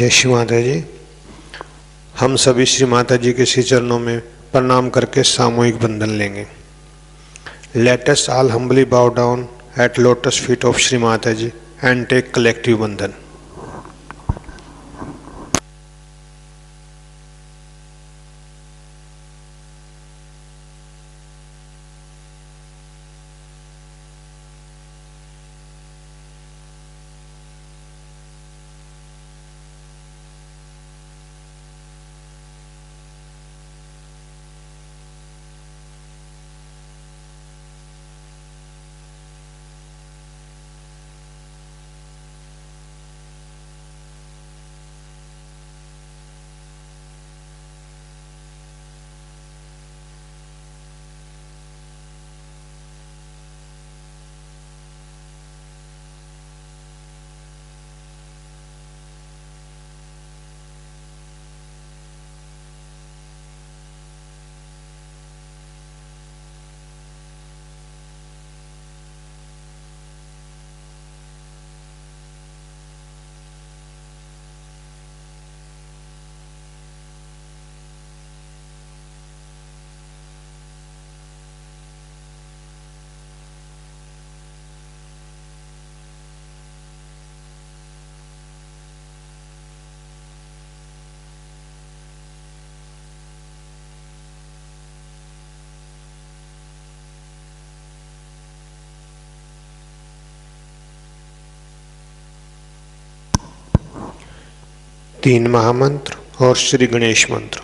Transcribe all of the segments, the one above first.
जय श्री माता जी। हम सभी श्री माता जी के श्री चरणों में प्रणाम करके सामूहिक बंधन लेंगे। Let us all humbly bow down at lotus feet of Shri Mata ji and take collective बंधन। तीन महामंत्र और श्री गणेश मंत्र,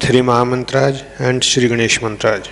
3 महामंत्राज एंड श्री गणेश मंत्राज।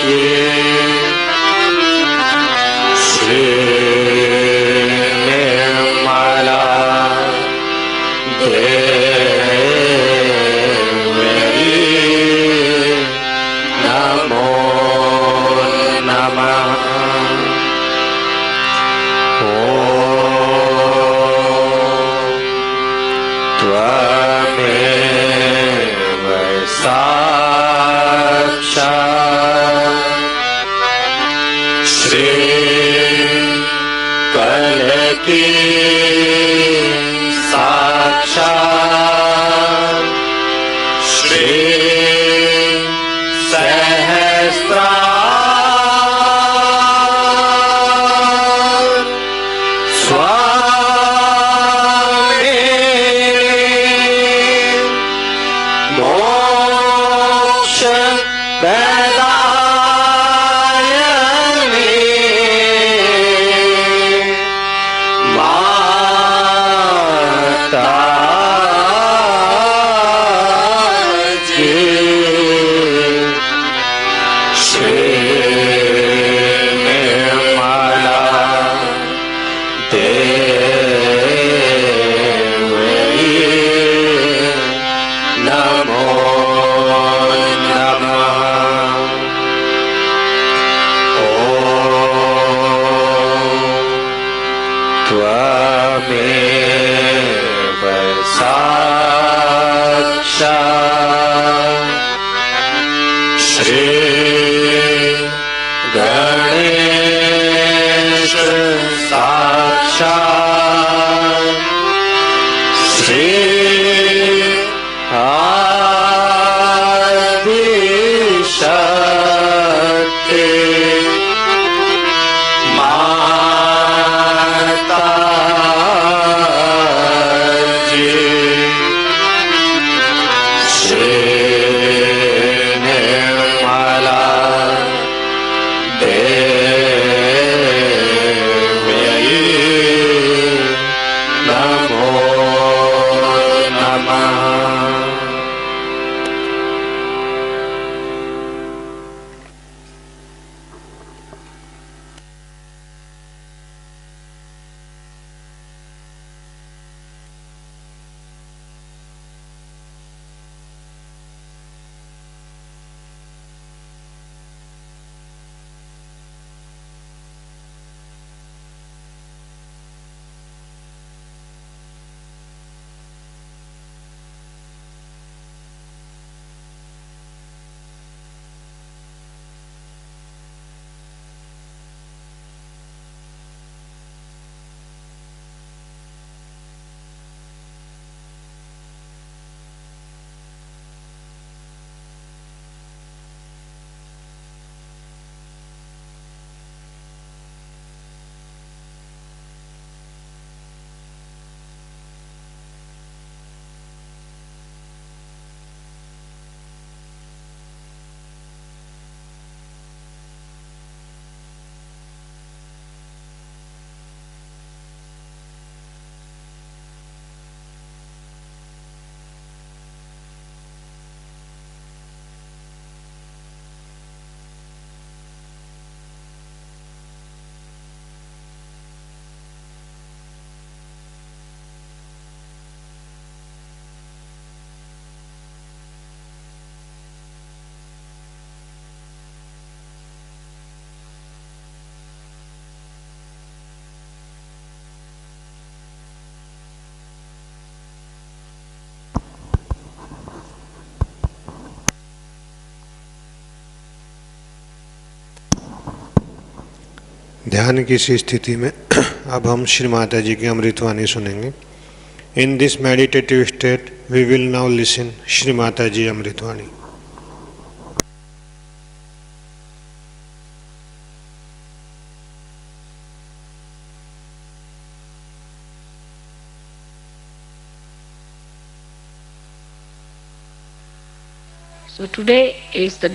Yeah. ध्यान की इसी स्थिति में अब हम श्री माता जी की अमृतवाणी सुनेंगे। In this meditative state we will now listen Shri Mata ji अमृतवाणी। So today is the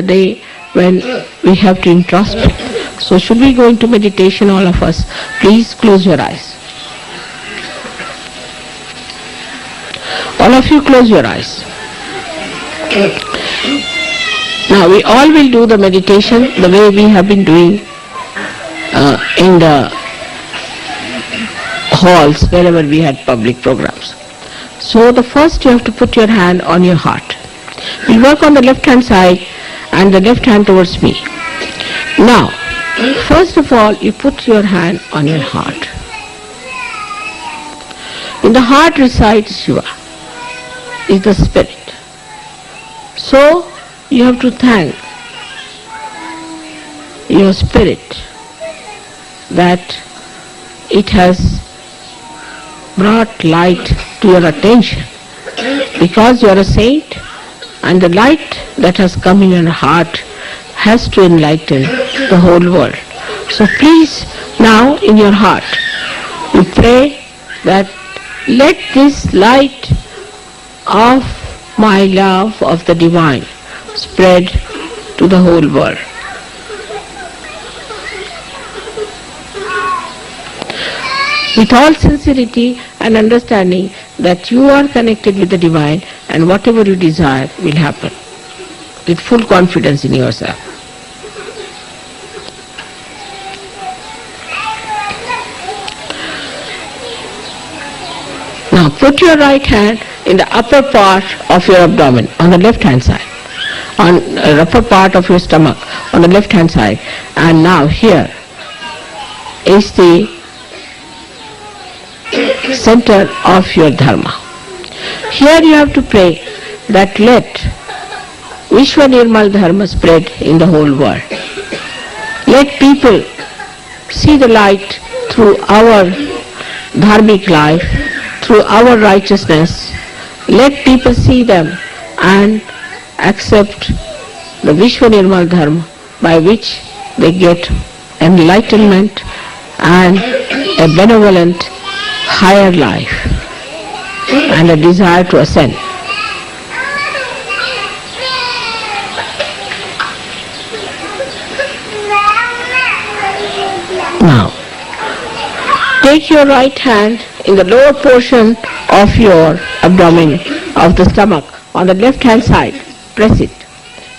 day when we have to introspect. So should we go into meditation, all of us? Please close your eyes. All of you close your eyes. Now we all will do the meditation the way we have been doing in the halls wherever we had public programs. So the first you have to put your hand on your heart. We'll work on the left hand side and the left hand towards me. Now, first of all, you put your hand on your heart. In the heart resides Shiva, is the spirit. So, you have to thank your spirit that it has brought light to your attention. Because you are a saint, and the light that has come in your heart has to enlighten the whole world. So please, now in your heart, you pray that let this light of my love of the divine spread to the whole world. With all sincerity and understanding that you are connected with the divine and whatever you desire will happen. With full confidence in yourself. Now put your right hand in the upper part of your abdomen on the left hand side, on the upper part of your stomach on the left hand side, and now here is the center of your dharma. Here you have to pray that let Vishwa Nirmal Dharma spread in the whole world. Let people see the light through our dharmic life, through our righteousness. Let people see them and accept the Vishwa Nirmal Dharma by which they get enlightenment and a benevolent higher life and a desire to ascend. Now, take your right hand in the lower portion of your abdomen, of the stomach, on the left hand side. Press it.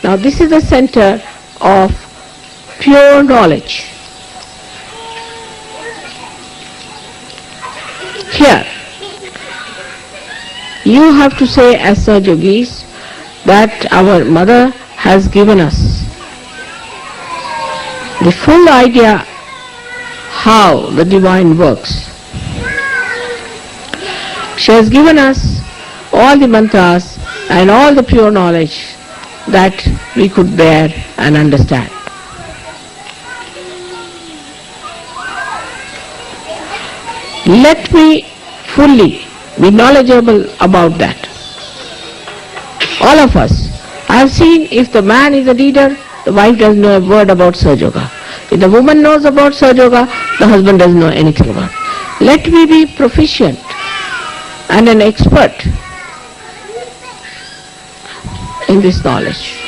Now this is the center of pure knowledge. Here, you have to say as Saj Yogis that our mother has given us the full idea how the divine works. She has given us all the mantras and all the pure knowledge that we could bear and understand. Let me fully be knowledgeable about that. All of us. I have seen if the man is a leader, the wife doesn't know a word about Sahaja Yoga. If the woman knows about Sahaja Yoga, the husband doesn't know anything about it. Let me be proficient and an expert in this knowledge.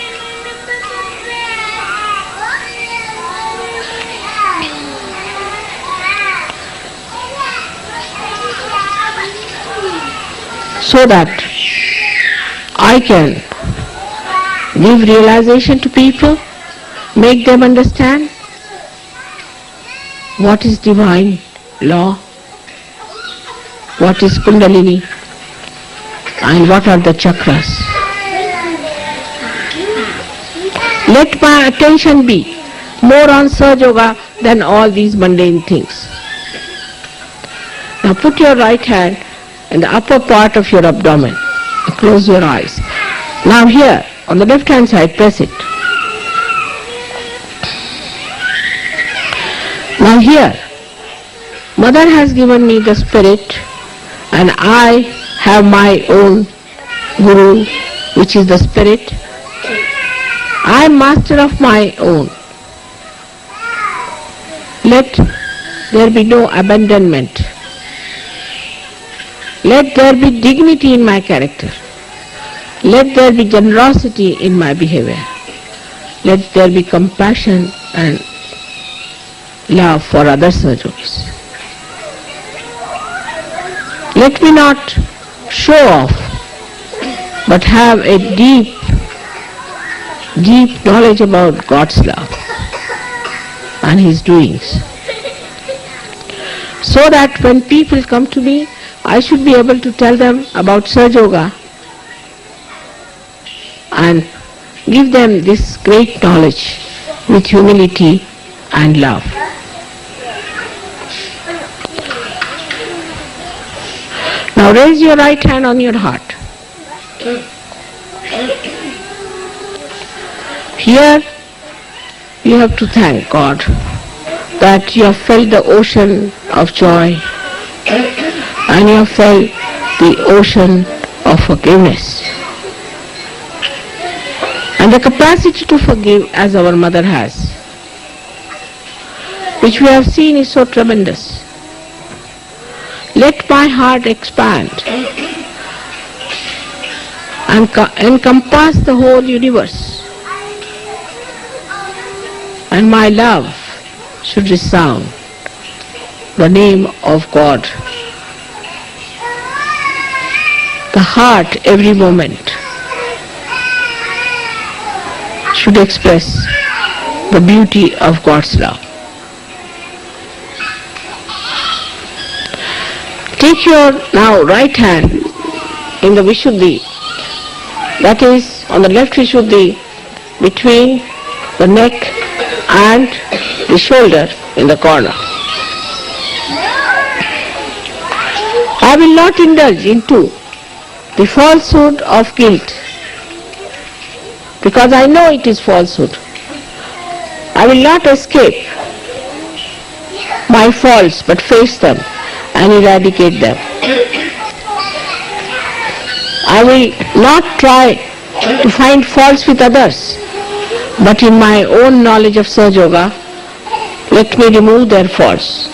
So that I can give realization to people, make them understand what is divine law, what is Kundalini, and what are the chakras. Let my attention be more on Sahaja Yoga than all these mundane things. Now put your right hand in the upper part of your abdomen. Close your eyes. Now here, on the left hand side, press it. Now here, Mother has given me the spirit and I have my own Guru, which is the spirit. I am master of my own. Let there be no abandonment. Let there be dignity in my character. Let there be generosity in my behavior. Let there be compassion and love for other Sahajogis. Let me not show off, but have a deep knowledge about God's love and His doings. So that when people come to me, I should be able to tell them about Sahaja Yoga and give them this great knowledge with humility and love. Now raise your right hand on your heart. Here you have to thank God that you have felt the ocean of joy and you have felt the ocean of forgiveness. And the capacity to forgive as our mother has, which we have seen is so tremendous. let my heart expand and encompass the whole universe, and my love should resound the name of God. The heart every moment should express the beauty of God's love. Take your now right hand in the Vishuddhi, that is on the left Vishuddhi, between the neck and the shoulder in the corner. I will not indulge into the falsehood of guilt, because I know it is falsehood. I will not escape my faults, but face them and eradicate them. I will not try to find faults with others, but in my own knowledge of Sahaja Yoga, let me remove their faults.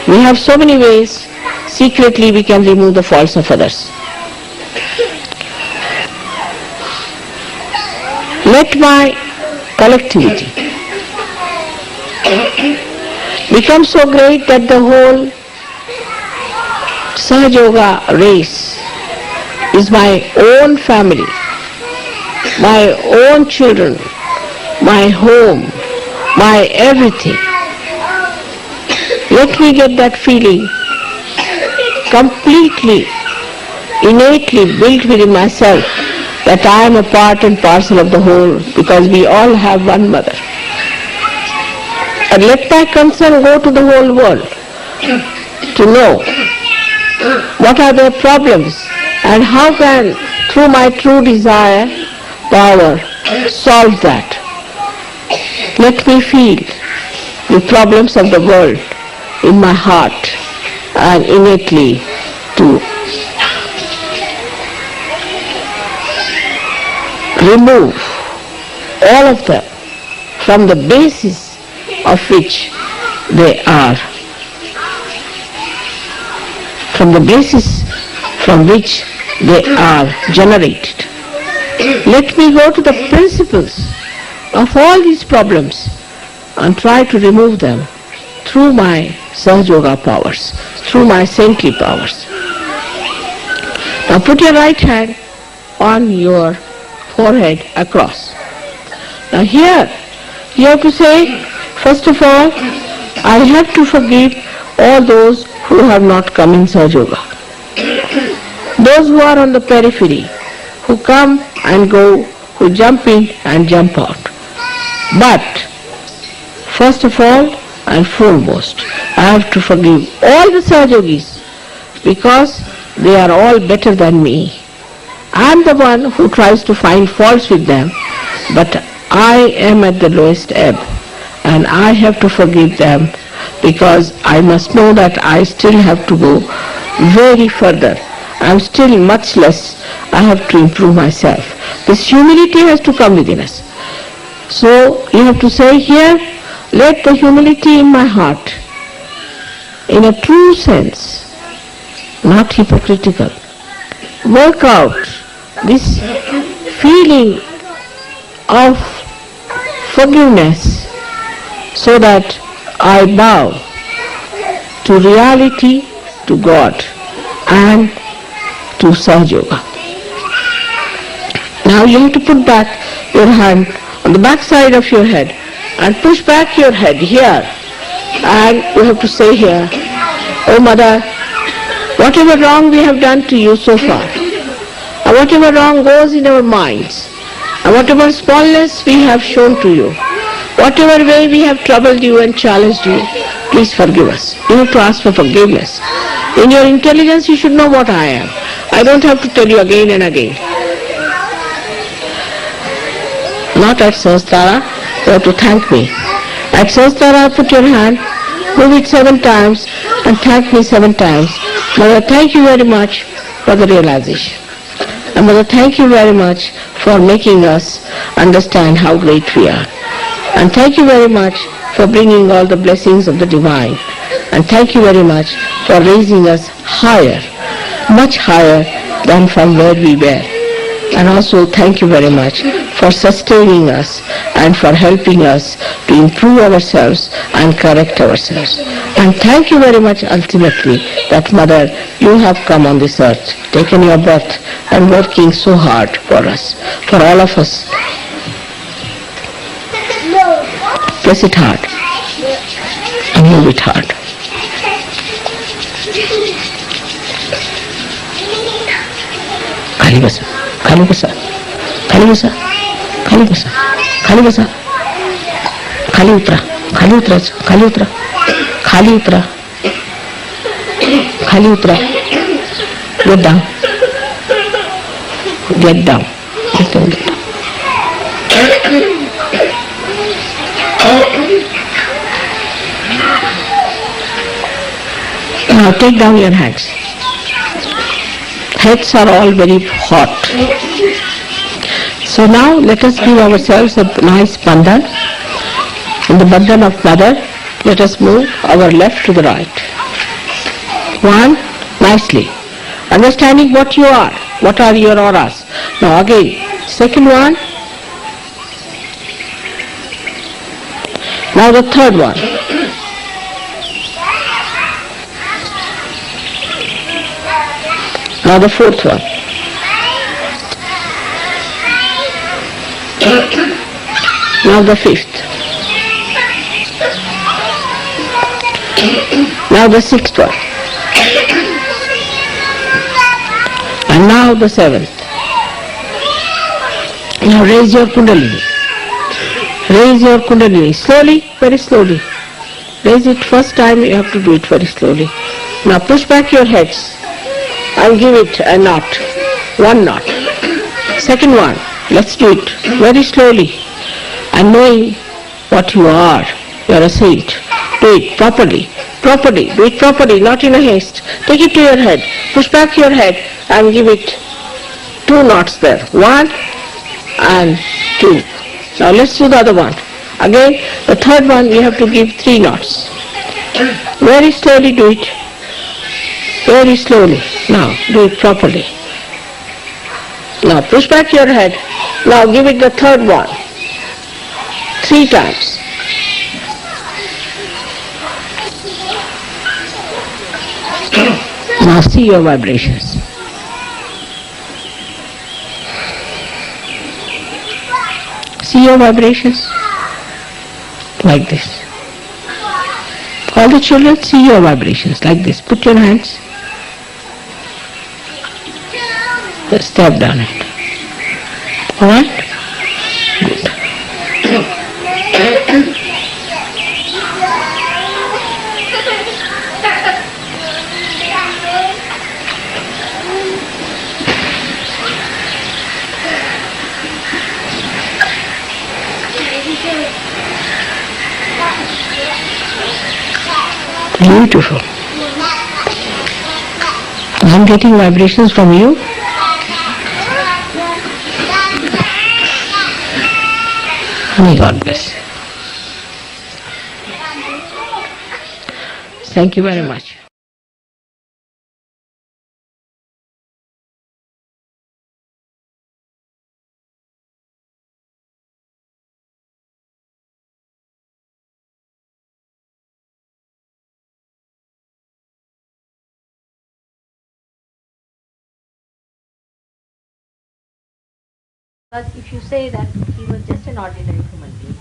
We have so many ways secretly we can remove the faults of others. Let my collectivity become so great that the whole Sahaja Yoga race is my own family, my own children, my home, my everything. Let me get that feeling completely, innately built within myself, that I am a part and parcel of the whole, because we all have one mother. And let my concern go to the whole world to know what are their problems and how can, through my true desire, power, solve that. Let me feel the problems of the world in my heart and innately to remove all of them from the basis of which they are, from the basis from which they are generated. Let me go to the principles of all these problems and try to remove them through my Sahaja Yoga powers, through my saintly powers. Now put your right hand on your forehead across. Now here you have to say, first of all, I have to forgive all those who have not come in Sahaja Yoga. Those who are on the periphery, who come and go, who jump in and jump out. But first of all and foremost, I have to forgive all the Sahaja Yogis, because they are all better than me. I am the one who tries to find faults with them, but I am at the lowest ebb, and I have to forgive them, because I must know that I still have to go very further. I am still much less. I have to improve myself. This humility has to come within us. So you have to say here, let the humility in my heart, in a true sense, not hypocritical, work out this feeling of forgiveness, so that I bow to reality, to God, and to Sahaja Yoga. Now you have to put back your hand on the back side of your head and push back your head here, and you have to say here, Oh Mother, whatever wrong we have done to you so far, and whatever wrong goes in our minds, and whatever smallness we have shown to you, whatever way we have troubled you and challenged you, please forgive us. You have to ask for forgiveness. In your intelligence you should know what I am. I don't have to tell you again and again. Not at Sahasrara, you have to thank me. At Sahasrara, put your hand, move it 7 times and thank me 7 times. Mother, thank you very much for the realization. And Mother, thank you very much for making us understand how great we are. And thank you very much for bringing all the blessings of the divine. And thank you very much for raising us higher, much higher than from where we were. And also thank you very much for sustaining us and for helping us to improve ourselves and correct ourselves. And thank you very much ultimately that Mother, you have come on this earth, taken your birth and working so hard for us, for all of us. Press it hard and move it hard. खाली बसा, खाली बसा, खाली बसा, खाली बसा, खाली बसा, खाली उतरा, खाली उतरा, खाली उतरा, खाली उतरा, खाली उतरा. Get down, get down, get down. Now take down your hands. Heads are all very hot. So now let us give ourselves a nice bandhan. In the bandhan of Mother, let us move our left to the right. One, nicely. Understanding what you are. What are your auras? Now again, second one. Now the third one. Now the fourth one. Now the fifth. Now the sixth one. And now the seventh. Now raise your kundalini. Raise your kundalini. Slowly, very slowly. Raise it first time, you have to do it very slowly. Now push back your heads. And give it a knot, one knot. Second one, let's do it very slowly. And knowing what you are a saint. Do it properly, do it properly, not in a haste. Take it to your head, push back your head and give it two knots there. One and two. Now let's do the other one. Again, the third one we have to give three knots. Very slowly do it. Very slowly. Now, do it properly. Now, push back your head. Now, give it the third one. 3 times. Now, see your vibrations. See your vibrations? Like this. All the children, see your vibrations like this. Put your hands. Just step down it. Alright? Good. Beautiful. I'm getting vibrations from you. May God bless you. Thank you very much. But if you say that he was just an ordinary human being,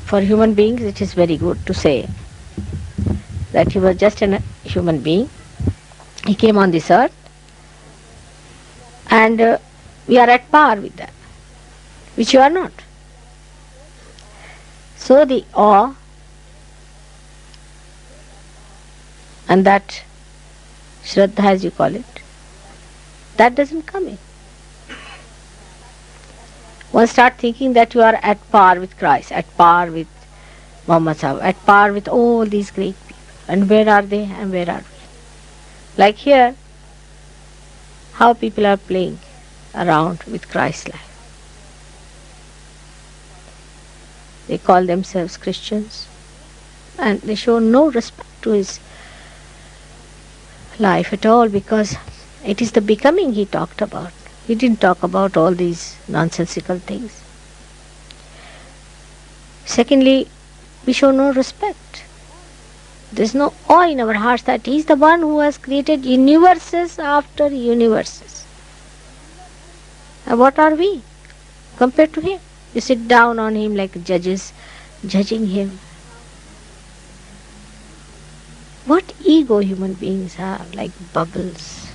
for human beings it is very good to say that he was just a human being. He came on this earth and we are at par with that, which you are not. So the awe and that Shraddha, as you call it, that doesn't come in. One start thinking that you are at par with Christ, at par with Muhammad Sahib, at par with all these great people. And where are they and where are we? Like here, how people are playing around with Christ's life. They call themselves Christians. and they show no respect to his life at all, because it is the becoming he talked about. He didn't talk about all these nonsensical things. Secondly, we show no respect. There's no awe in our hearts that he is the one who has created universes after universes. And what are we compared to him? You sit down on him like judges, judging him. What ego human beings have, like bubbles.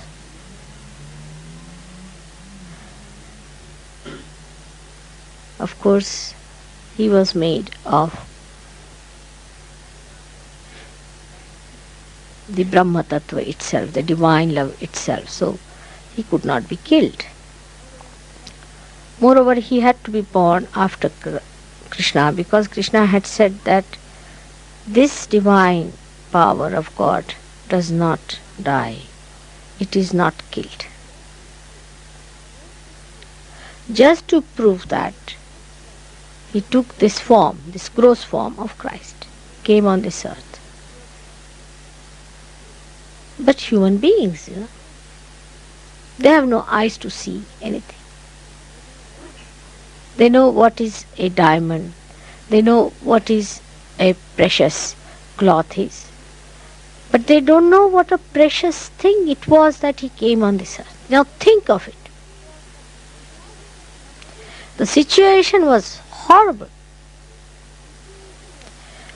Of course, he was made of the Brahma Tattva itself, the divine love itself, so he could not be killed. Moreover, he had to be born after Krishna, because Krishna had said that this divine power of God does not die. It is not killed. Just to prove that, he took this form, this gross form of Christ, came on this earth. But human beings, they have no eyes to see anything. They know what is a diamond. They know what is a precious cloth is. But they don't know what a precious thing it was that he came on this earth. Now think of it. The situation was horrible.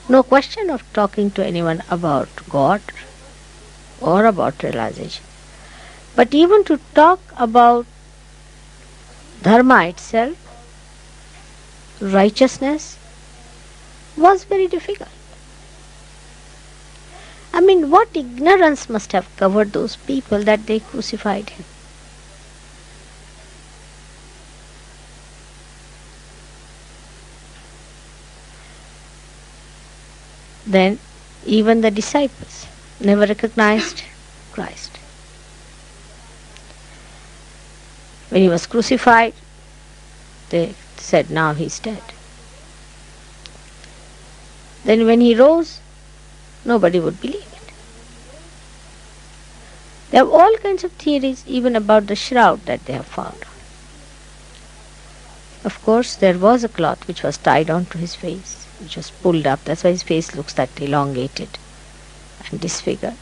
No question of talking to anyone about God or about realization. But even to talk about dharma itself, righteousness, was very difficult. I mean, what ignorance must have covered those people that they crucified him? Then even the disciples never recognized Christ. When he was crucified, they said, now he is dead. Then when he rose, nobody would believe it. There are all kinds of theories even about the shroud that they have found. Of course, there was a cloth which was tied onto his face, which was pulled up. That's why his face looks that elongated and disfigured.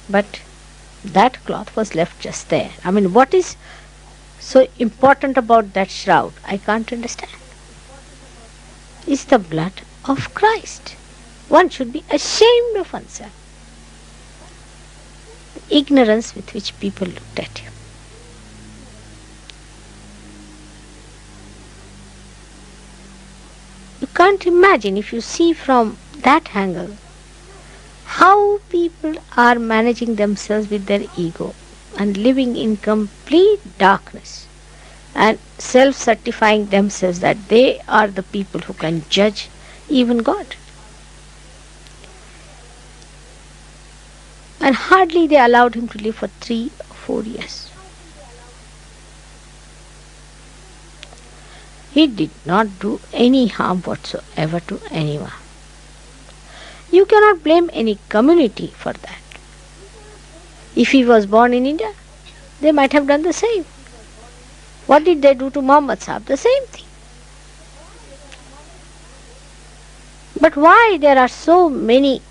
But that cloth was left just there. I mean, what is so important about that shroud? I can't understand. It's the blood of Christ. One should be ashamed of oneself. The ignorance with which people looked at him. You can't imagine, if you see from that angle, how people are managing themselves with their ego and living in complete darkness and self-certifying themselves that they are the people who can judge even God. And hardly they allowed him to live for 3 or 4 years. He did not do any harm whatsoever to anyone. You cannot blame any community for that. If he was born in India, they might have done the same. What did they do to Muhammad Sahib? The same thing. But why there are so many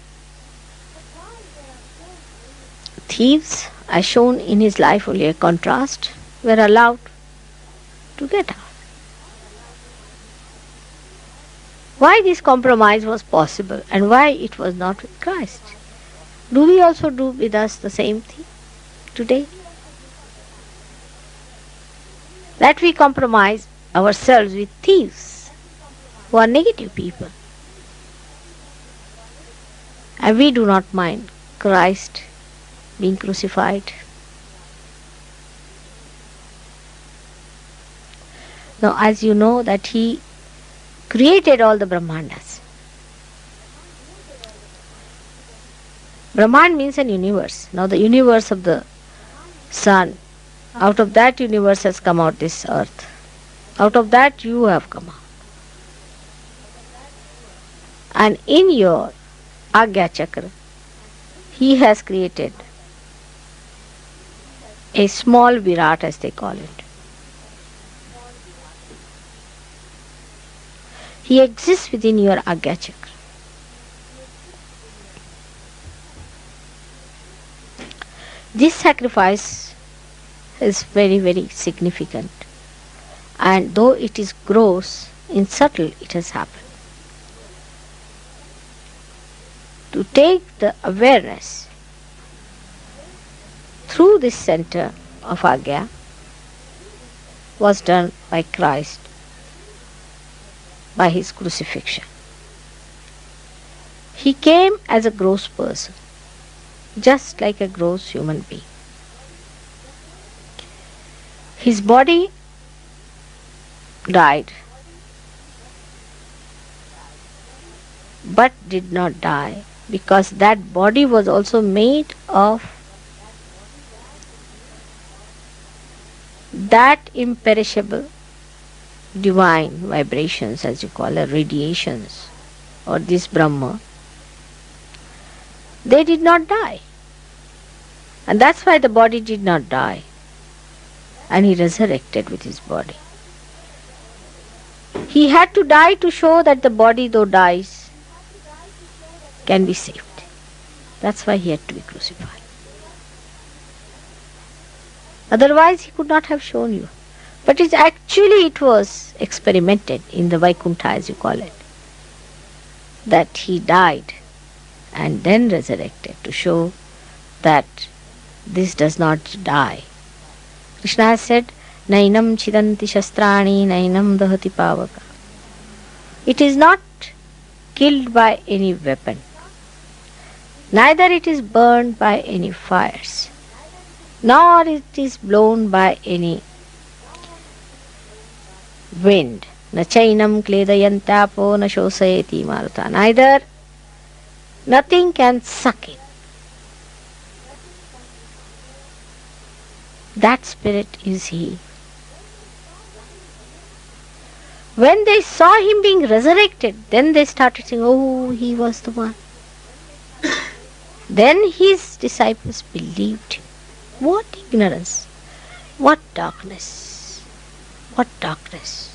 thieves, as shown in his life only a contrast, were allowed to get out? Why this compromise was possible and why it was not with Christ? Do we also do with us the same thing today? That we compromise ourselves with thieves who are negative people. And we do not mind Christ being crucified. Now, as you know that he created all the Brahmandas. Brahman means an universe. Now the universe of the sun, out of that universe has come out this earth. Out of that you have come out. And in your Agya Chakra, he has created a small Virat, as they call it. He exists within your Agya Chakra. This sacrifice is very, very significant. And though it is gross, in subtle it has happened. To take the awareness through this center of Agya was done by Christ by his crucifixion. He came as a gross person, just like a gross human being. His body died, but did not die, because that body was also made of that imperishable divine vibrations, as you call it, radiations, or this Brahma. They did not die. And that's why the body did not die. And he resurrected with his body. He had to die to show that the body, though dies, can be saved. That's why he had to be crucified. Otherwise he could not have shown you. But it was experimented in the Vaikuntha, as you call it, that he died and then resurrected to show that this does not die. Krishna has said, Nainam chidanti shastrani, nainam dahati pavaka. It is not killed by any weapon, neither it is burned by any fires, nor it is blown by any wind. Na chainam kledayantapo na shosayati maruta. Neither, nothing can suck it. That spirit is he. When they saw him being resurrected, then they started saying, oh, he was the one. Then his disciples believed him. What ignorance! What darkness! What darkness!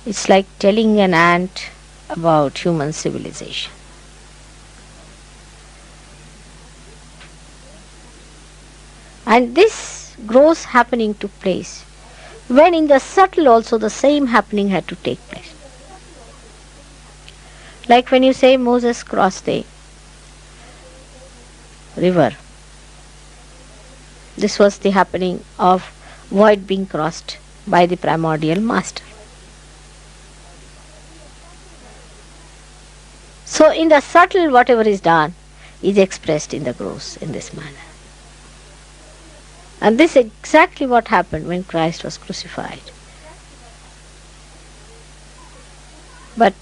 It's like telling an ant about human civilization. And this gross happening took place when in the subtle also the same happening had to take place. Like when you say Moses crossed the river. This was the happening of void being crossed by the primordial master. So in the subtle, whatever is done is expressed in the gross in this manner. And this is exactly what happened when Christ was crucified. But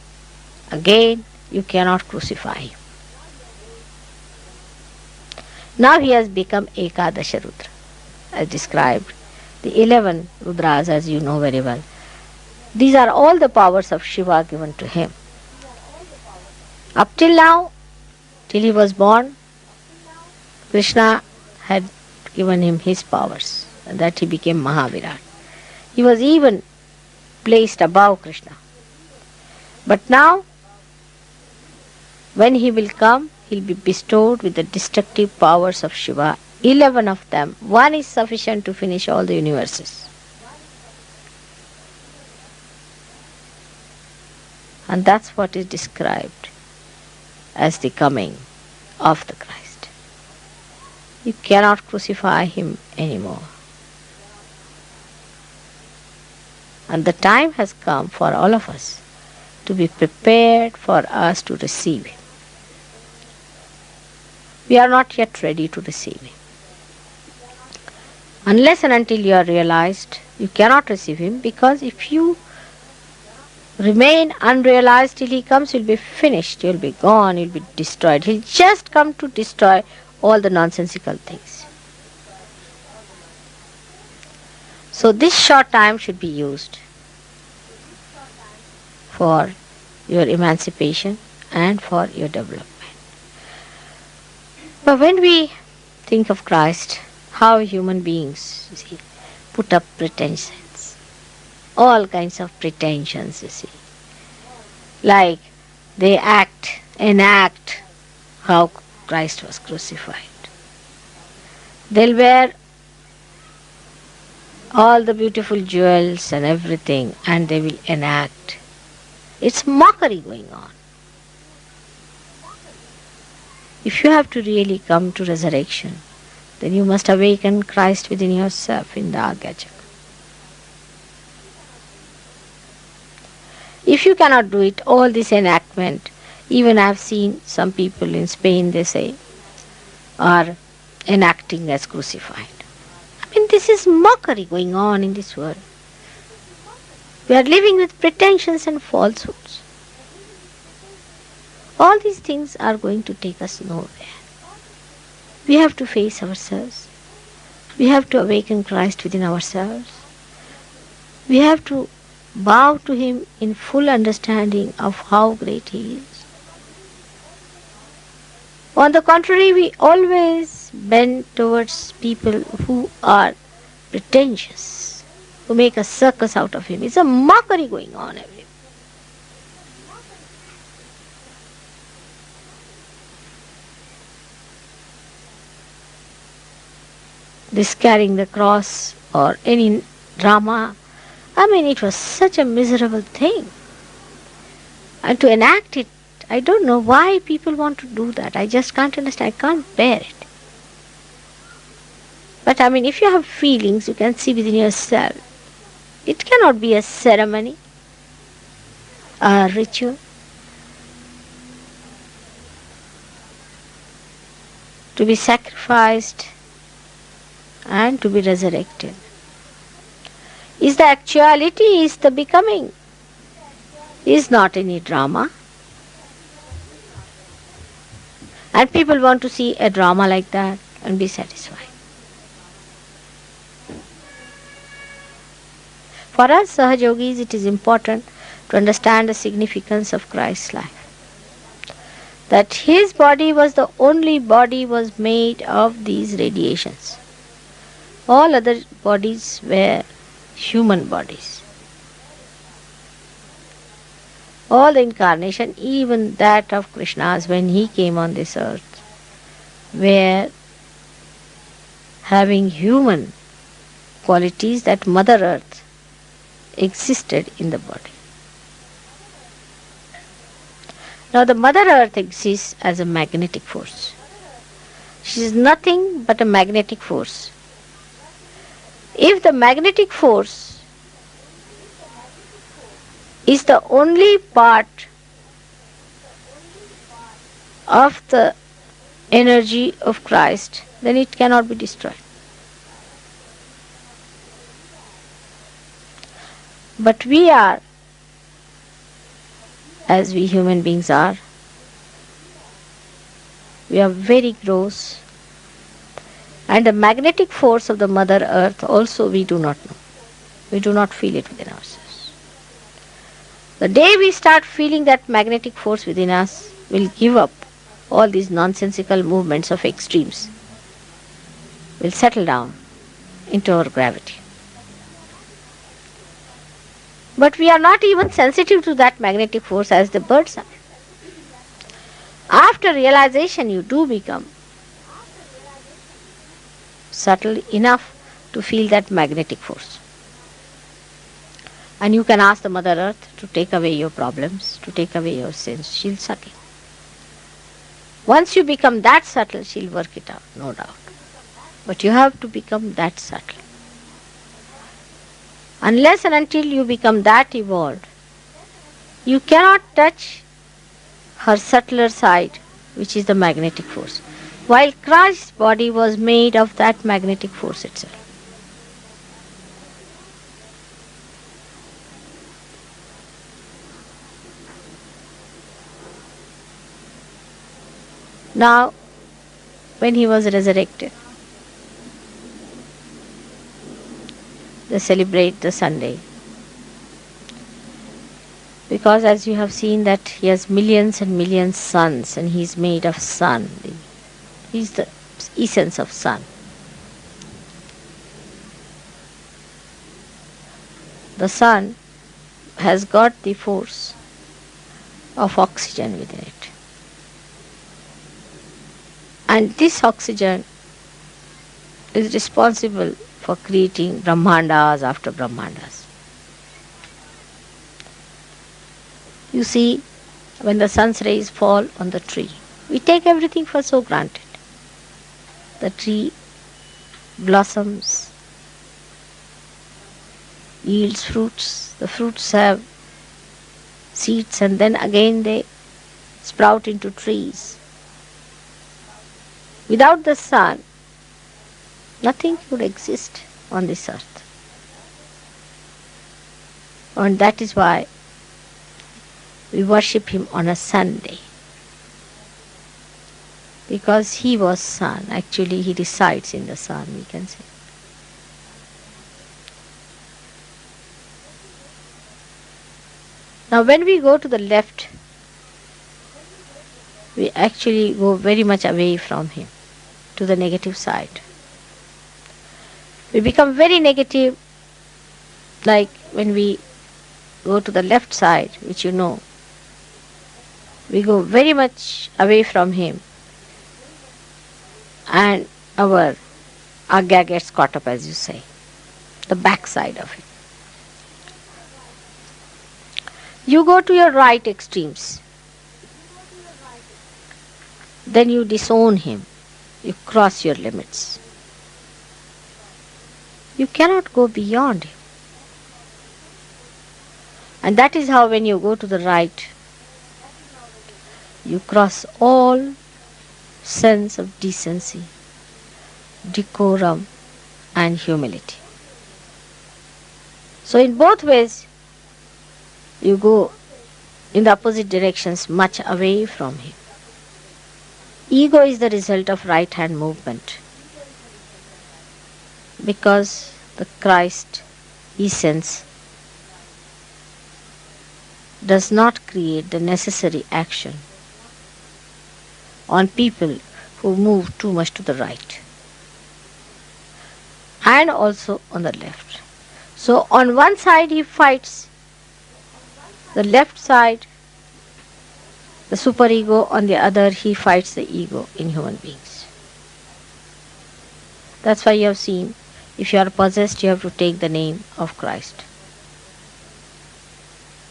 again, you cannot crucify him. Now he has become Ekadasha Rudra, as described. The 11 Rudras, as you know very well. These are all the powers of Shiva given to him. Up till now, till he was born, Krishna had given him his powers, and that he became Mahavirat. He was even placed above Krishna. But now, when he will come, he will be bestowed with the destructive powers of Shiva, 11 of them. One is sufficient to finish all the universes. And that's what is described as the coming of the Christ. You cannot crucify him anymore. And the time has come for all of us to be prepared for us to receive him. We are not yet ready to receive him. Unless and until you are realized, you cannot receive him, because if you remain unrealized till he comes, you will be finished, you will be gone, you will be destroyed. He will just come to destroy all the nonsensical things. So this short time should be used for your emancipation and for your development. But when we think of Christ, how human beings, you see, put up pretensions, all kinds of pretensions, you see, like they enact how Christ was crucified. They'll wear all the beautiful jewels and everything, and they will enact. It's mockery going on. If you have to really come to resurrection, then you must awaken Christ within yourself in the Agya. If you cannot do it, all this enactment, even I have seen some people in Spain, they say, are enacting as crucified. I mean, this is mockery going on in this world. We are living with pretensions and falsehoods. All these things are going to take us nowhere. We have to face ourselves. We have to awaken Christ within ourselves. We have to bow to Him in full understanding of how great He is. On the contrary, we always bend towards people who are pretentious, who make a circus out of Him. It's a mockery going on everywhere. This carrying the cross or any drama, I mean, it was such a miserable thing. And to enact it, I don't know why people want to do that. I just can't understand. I can't bear it. But I mean, if you have feelings, you can see within yourself. It cannot be a ceremony, a ritual. To be sacrificed and to be resurrected is the actuality, is the becoming, is not any drama. And people want to see a drama like that and be satisfied. For us Sahajogis, it is important to understand the significance of Christ's life. That His body was the only body was made of these radiations. All other bodies were human bodies. All the incarnation, even that of Krishna's when he came on this earth, were having human qualities, that Mother Earth existed in the body. Now the Mother Earth exists as a magnetic force. She is nothing but a magnetic force. If the magnetic force is the only part of the energy of Christ, then it cannot be destroyed. But we are, as we human beings are, we are very gross. And the magnetic force of the Mother Earth also we do not know. We do not feel it within ourselves. The day we start feeling that magnetic force within us, we'll give up all these nonsensical movements of extremes. We'll settle down into our gravity. But we are not even sensitive to that magnetic force as the birds are. After realization, you do become subtle enough to feel that magnetic force. And you can ask the Mother Earth to take away your problems, to take away your sins. She'll settle. Once you become that subtle, she'll work it out, no doubt. But you have to become that subtle. Unless and until you become that evolved, you cannot touch her subtler side, which is the magnetic force. While Christ's body was made of that magnetic force itself. Now, when He was resurrected, they celebrate the Sunday. Because as you have seen that he has millions and millions suns and he is made of sun. He is the essence of sun. The sun has got the force of oxygen within it. And this oxygen is responsible for creating Brahmandas after Brahmandas. You see, when the sun's rays fall on the tree, we take everything for so granted. The tree blossoms, yields fruits. The fruits have seeds and then again they sprout into trees. Without the sun, nothing would exist on this earth. And that is why we worship him on a Sunday. Because he was sun. Actually, he resides in the sun, we can say. Now, when we go to the left, we actually go very much away from him, to the negative side. We become very negative, like when we go to the left side, which you know, we go very much away from him and our agya gets caught up, as you say, the back side of it. You go to your right extremes, then you disown him, you cross your limits. You cannot go beyond him. And that is how when you go to the right, you cross all sense of decency, decorum and humility. So in both ways, you go in the opposite directions, much away from him. Ego is the result of right hand movement, because the Christ essence does not create the necessary action on people who move too much to the right and also on the left. So on one side he fights the left side, the superego, on the other he fights the ego in human beings. That's why you have seen, if you are possessed, you have to take the name of Christ.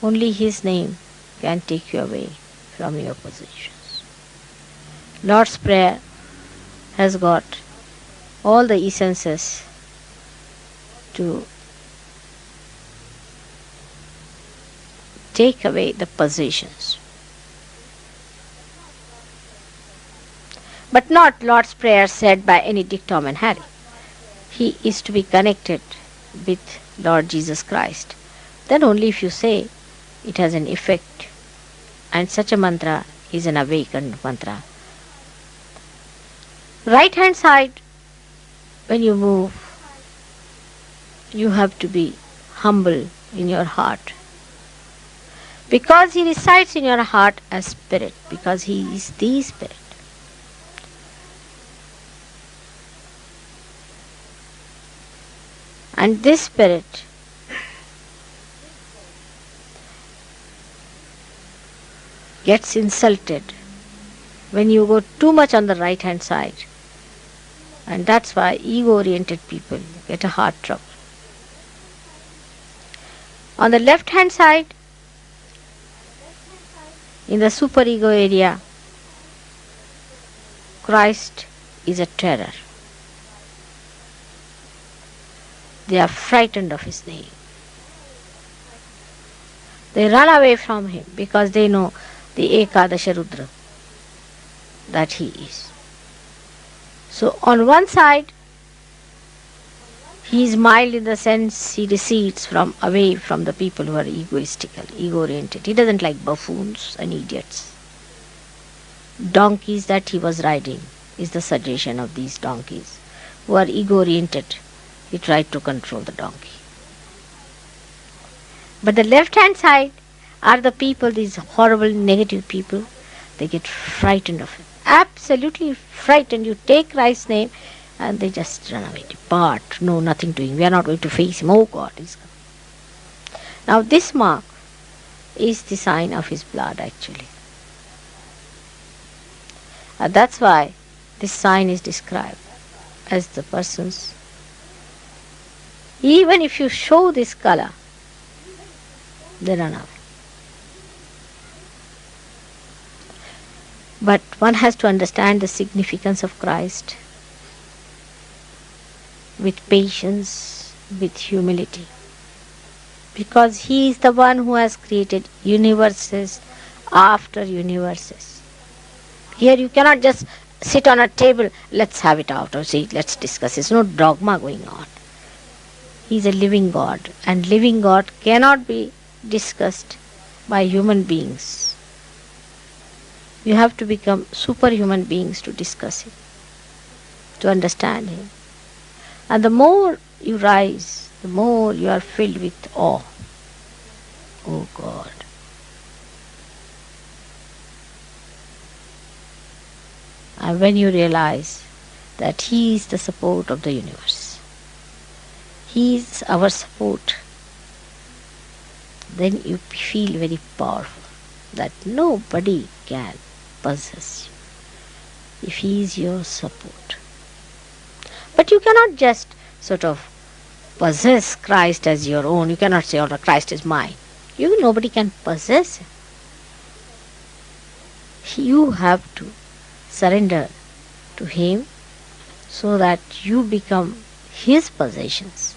Only his name can take you away from your possessions. Lord's Prayer has got all the essences to take away the possessions. But not Lord's Prayer said by any Dick, Tom and Harry. He is to be connected with Lord Jesus Christ. Then only if you say, it has an effect. And such a mantra is an awakened mantra. Right hand side, when you move, you have to be humble in your heart. Because he resides in your heart as spirit, because he is the spirit. And this spirit gets insulted when you go too much on the right hand side. And that's why ego-oriented people get a heart trouble. On the left hand side, in the superego area, Christ is a terror. They are frightened of his name. They run away from him because they know the Ekadasha Rudra that he is. So on one side, he is mild in the sense he recedes from away from the people who are egoistical, ego-oriented. He doesn't like buffoons and idiots. Donkeys that he was riding is the suggestion of these donkeys who are ego-oriented. He tried to control the donkey. But the left hand side, are the people, these horrible negative people, they get frightened of it. Absolutely frightened. You take Christ's name and they just run away, depart. No, nothing doing. We are not going to face him. Oh God, he's coming. Now this mark is the sign of his blood actually. And that's why this sign is described as the person's. Even if you show this color, they run away. But one has to understand the significance of Christ with patience, with humility. Because he is the one who has created universes after universes. Here you cannot just sit on a table, let's have it out or see, let's discuss. There's no dogma going on. He is a living God, and living God cannot be discussed by human beings. You have to become superhuman beings to discuss him, to understand him. And the more you rise, the more you are filled with awe. Oh God. And when you realize that he is the support of the universe, he is our support, then you feel very powerful, that nobody can possess you if he is your support. But you cannot just sort of possess Christ as your own. You cannot say, oh, Christ is mine. Nobody can possess him. You have to surrender to him so that you become his possessions,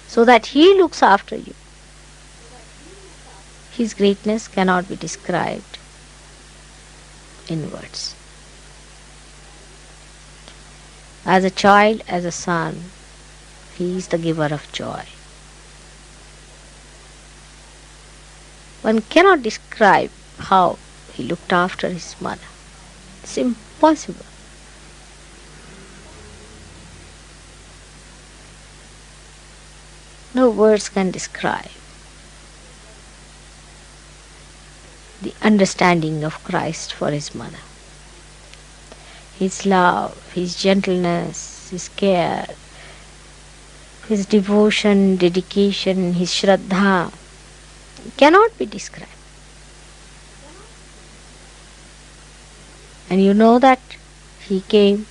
so that he looks after you. His greatness cannot be described in words. As a child, as a son, he is the giver of joy. One cannot describe how he looked after his mother. It's impossible. No words can describe the understanding of Christ for his mother. His love, his gentleness, his care, his devotion, dedication, his Shraddha cannot be described. And you know that he came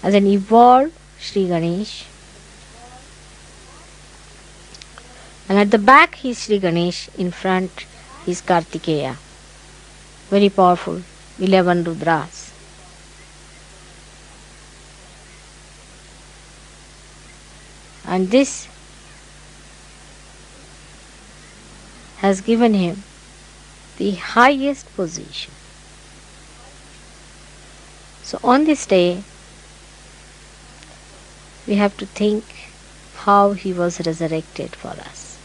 as an evolved Shri Ganesh. And at the back he is Shri Ganesh, in front he is Kartikeya. Very powerful, 11 Rudras. And this has given him the highest position. So on this day, we have to think how he was resurrected for us.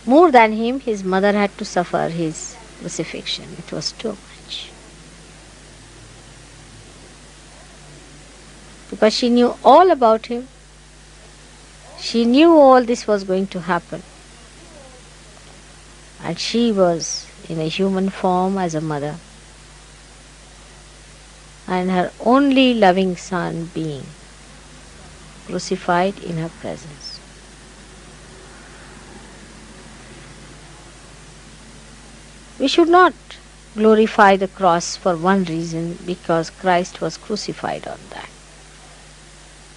More than him, his mother had to suffer his crucifixion. It was too much. Because she knew all about him. She knew all this was going to happen. And she was in a human form as a mother. And her only loving son being crucified in her presence. We should not glorify the cross for one reason, because Christ was crucified on that.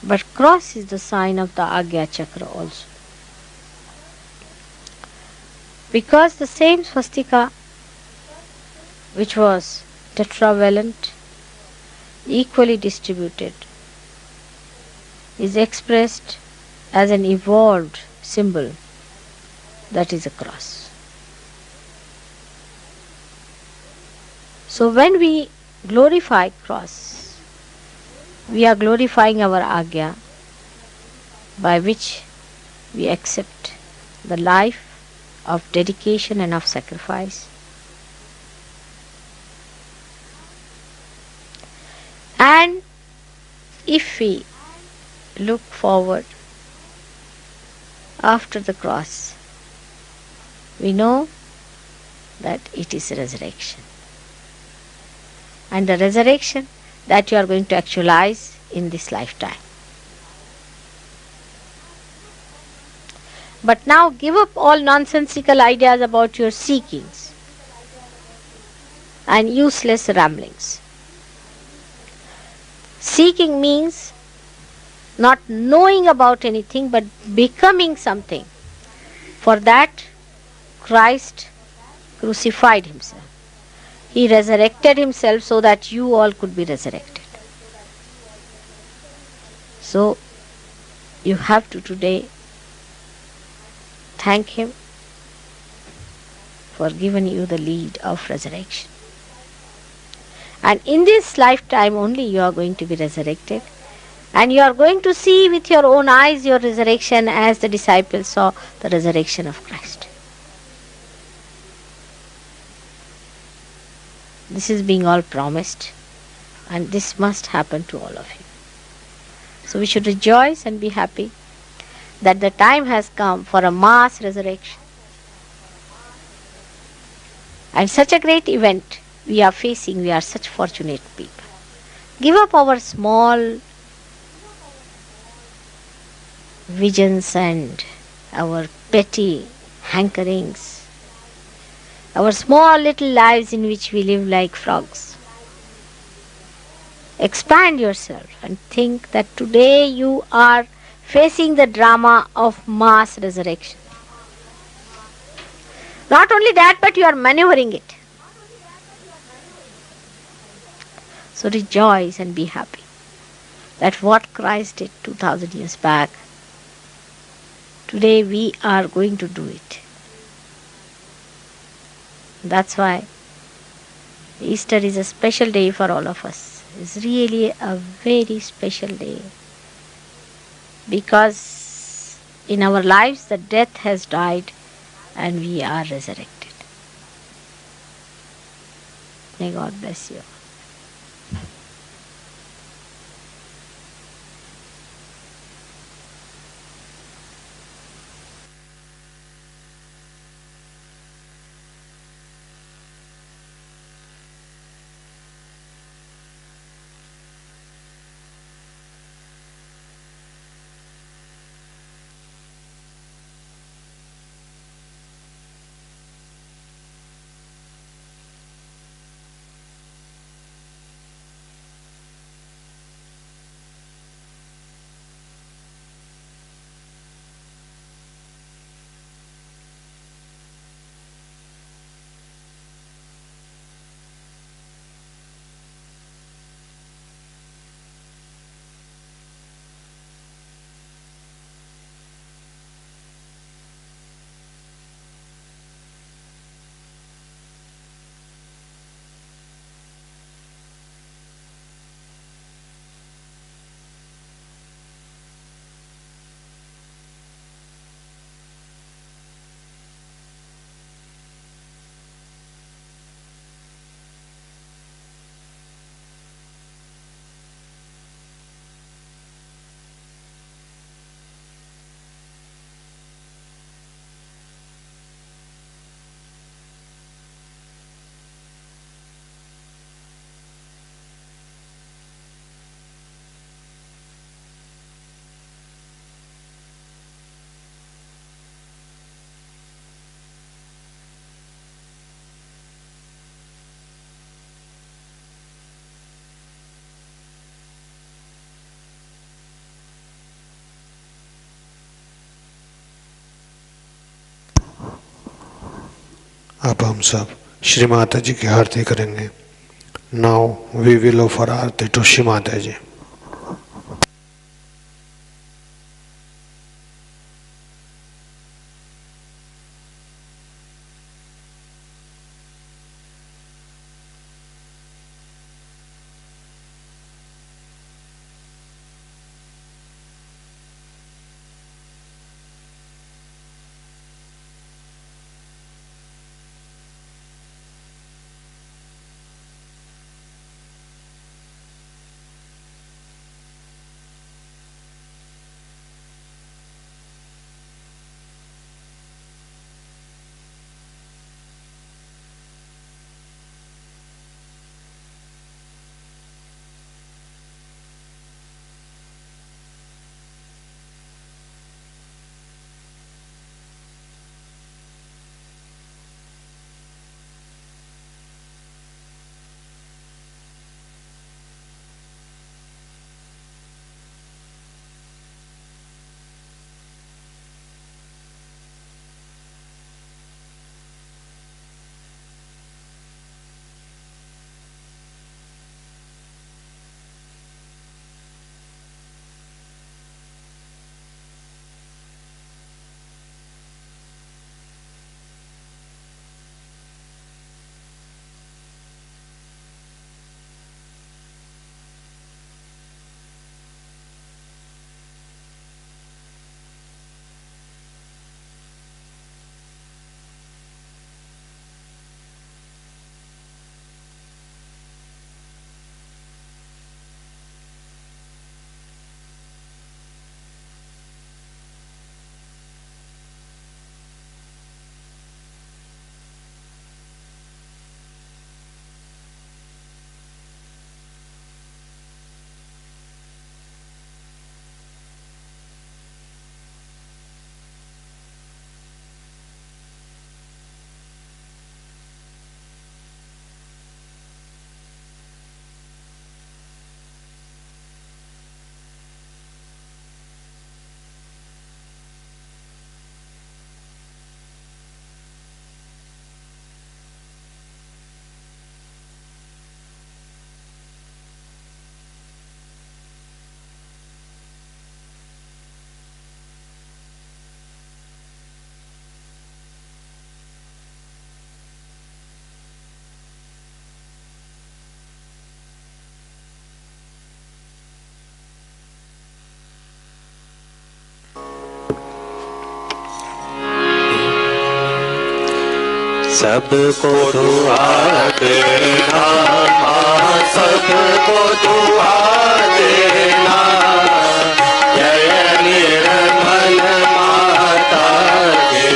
But cross is the sign of the Agya Chakra also. Because the same swastika, which was tetravalent, equally distributed, is expressed as an evolved symbol, that is a cross. So when we glorify cross, we are glorifying our Agya, by which we accept the life of dedication and of sacrifice. And if we look forward after the cross, we know that it is resurrection. And the resurrection that you are going to actualize in this lifetime. But now give up all nonsensical ideas about your seekings and useless ramblings. Seeking means not knowing about anything but becoming something. For that, Christ crucified himself. He resurrected himself so that you all could be resurrected. So, you have to today thank him for giving you the lead of resurrection. And in this lifetime only you are going to be resurrected. And you are going to see with your own eyes your resurrection as the disciples saw the resurrection of Christ. This is being all promised, and this must happen to all of you. So we should rejoice and be happy that the time has come for a mass resurrection. And such a great event we are facing, we are such fortunate people. Give up our small visions and our petty hankerings, our small little lives in which we live like frogs. Expand yourself and think that today you are facing the drama of mass resurrection. Not only that, but you are maneuvering it. So rejoice and be happy that what Christ did 2000 years back, today we are going to do it. That's why Easter is a special day for all of us. It's really a very special day. Because in our lives the death has died and we are resurrected. May God bless you. अब हम सब श्री माता जी की आरती करेंगे. Now we will offer aarti to Shri Mata ji. सबको दुआ देना, माँ सबको दुआ देना। जय निर्मल माता की,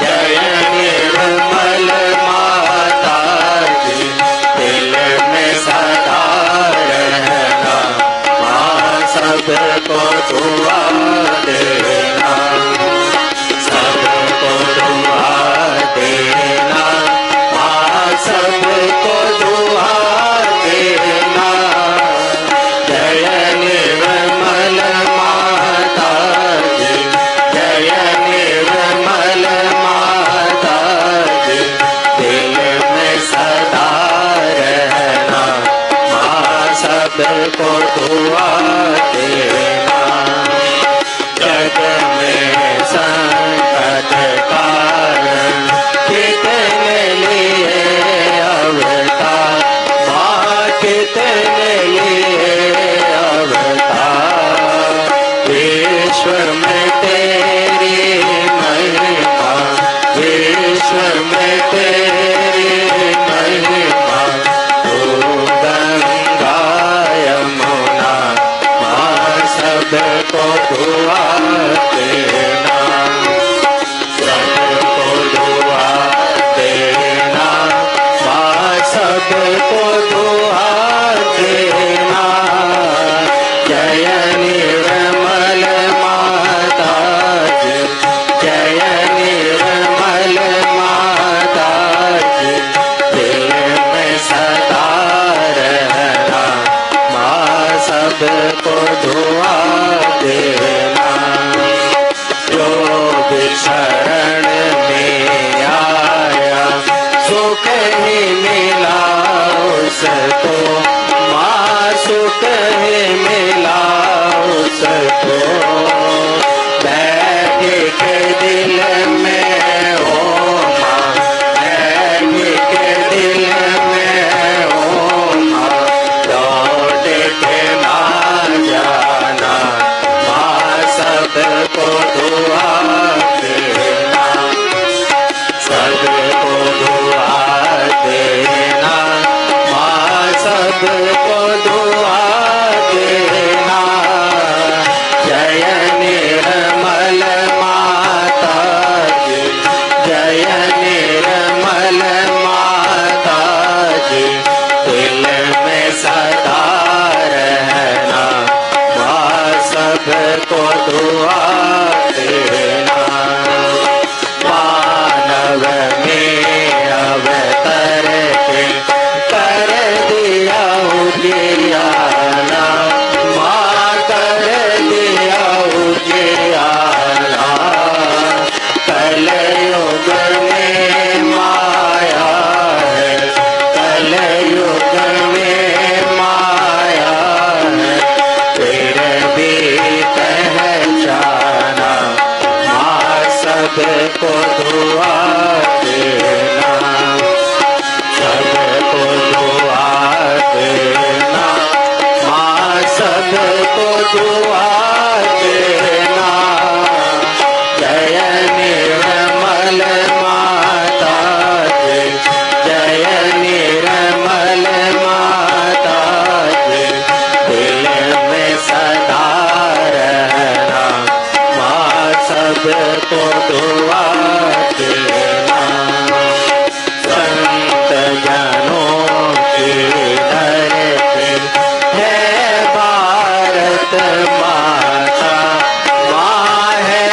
जय निर्मल माता की, दिल में सदा रहना, माँ सबको दुआ देना, सबको दुआ देना, माँ सबको दुआ देना। जय निर्मल माता जी, जय निर्मल माता जी, दिल में सदा रहना, माँ सबको दुआ देना। जग में संकट कारण कितने लिए अवतार, माँ कितने लिए अवतार। विश्व में तेरी महिमा, विश्व में तेरी महिमा, तू गंगा यमुना, माँ सबको दुआ देना, सबको दुआ देना, माँ सबको दुआ देना। जय निर्मल माता जी, जय निर्मल माता जी, दिल में सदा रहना, माँ सबको दुआ देना। जो भी शरण में आया सुख ही मिला उसको, माँ सुख ही मिला उसको। बैठ के दिल में ओ माँ, बैठ के दिल में ओ माँ, लौट के ना जाना, माँ सबको दुआ देना, सबको दुआ देना, माँ सबको दुआ देना। जय निर्मल माता जी, जय निर्मल माता जी, दिल में सदा रहना, माँ सबको दुआ देना। मानव में अवतर के कर दिया उजियारा, माँ कर दिया उजियारा। कलयुग में माया है, कलयुग में माया है, फिर भी पहचाना, माँ सबको दुआ देना, सबको दुआ देना, माँ सबको दुआ देना। जय निर्मल माता जी, जय निर्मल माता जी, दिल में सदा रहना, माँ सबको दुआ देना। संत जनों की धरती है भारत माता, माँ है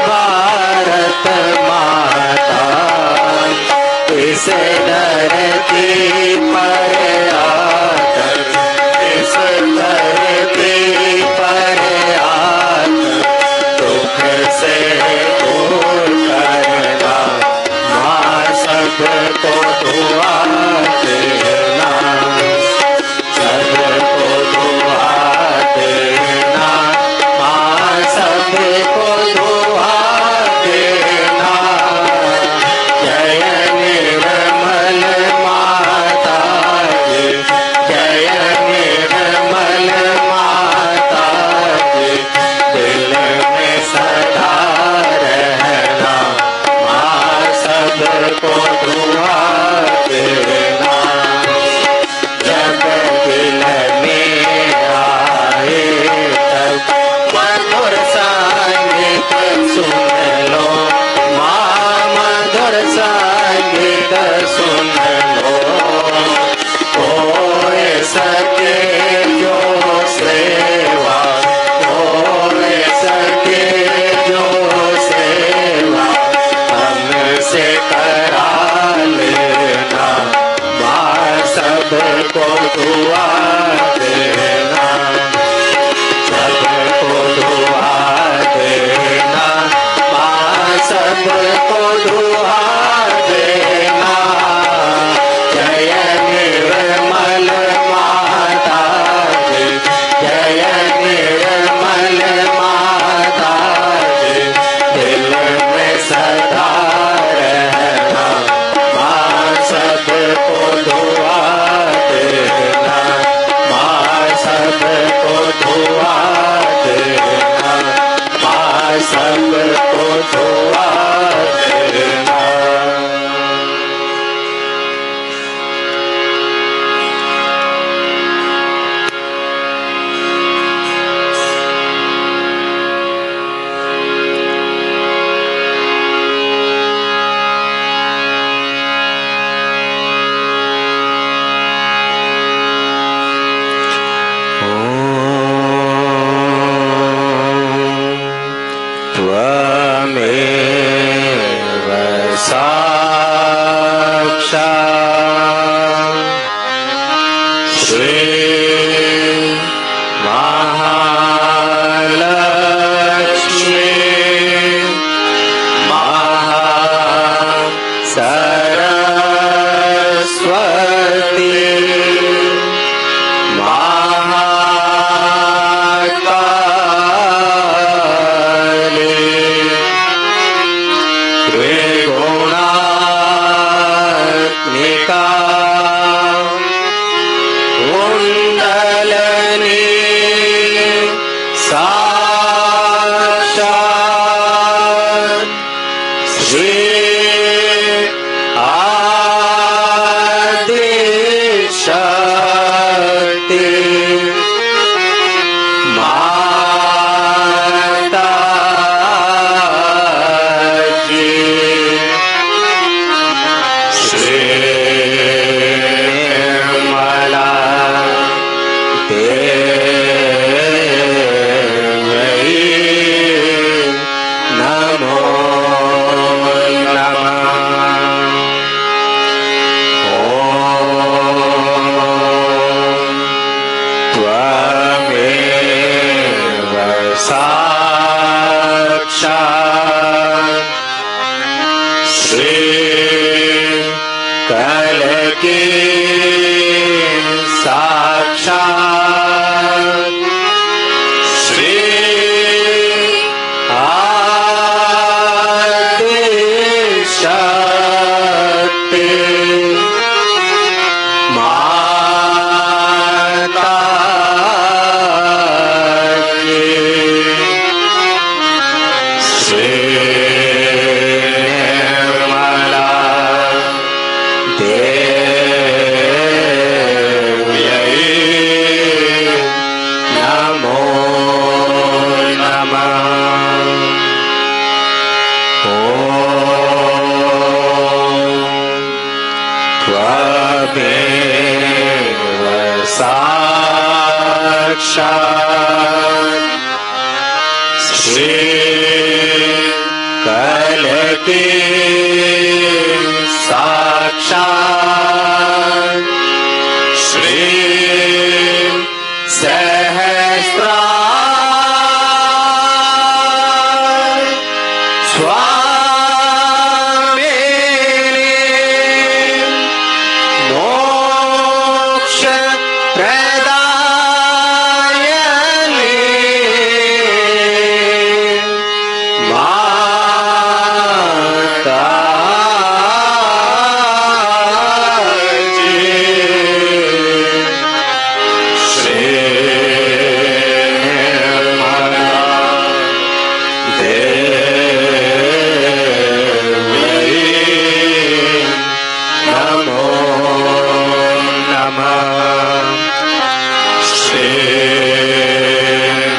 भारत माता। इस धरती पर आकर, इस धरती पर आकर, दुख से दूर करना, माँ सबको दुआ देना, सबको दुआ देना, माँ सबको दुआ देना। जय निर्मल माता जी, जय निर्मल माता जी, दिल में सदा सबको दुआ देना। जय निर्मल माता जी, जय निर्मल माता जी, दिल में सदा रहना। माँ सबको दुआ देना, माँ सबको दुआ देना, माँ सबको दुआ देना। त्वमेव साक्षात् श्री महालक्ष्मी महासरस्वती महाकाली त्रिगुणात्मिका कुण्डलिनी साक्षात् श्री आदिशक्ति माता जी। श्री निर्मला देवी नमो नमः। त्वमेव साक्षात् श्री कलकी साक्षात् श्री आदिशक्ति माता जी। श्री निर्मला देवी नमो नमः। त्वमेव साक्षात् श्री कलकी साक्षात् श्री सहस्रार स्वामिनी मोक्ष प्रदायिनी माता जी। श्री निर्मला देवी नमो नमः। श्री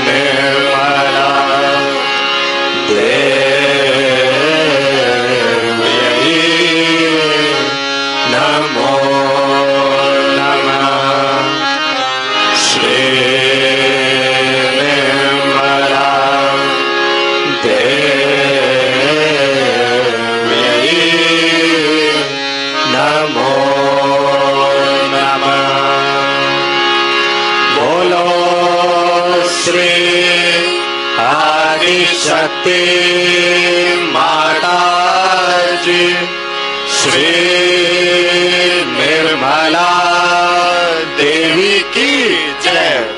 निर्मला देवी नमो नमः। श्री निर्मला देवी नमो नमः। बोलो श्री आदिशक्ति माता श्री निर्मला देवी की जय।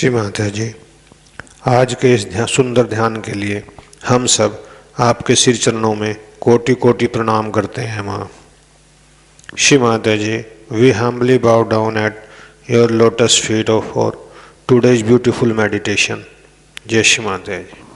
श्री माता जी, आज के इस सुंदर ध्यान के लिए हम सब आपके सिर चरणों में कोटि कोटि प्रणाम करते हैं माँ। श्री माता जी, we humbly bow down at your lotus feet of for today's beautiful meditation. जय श्री माता जी।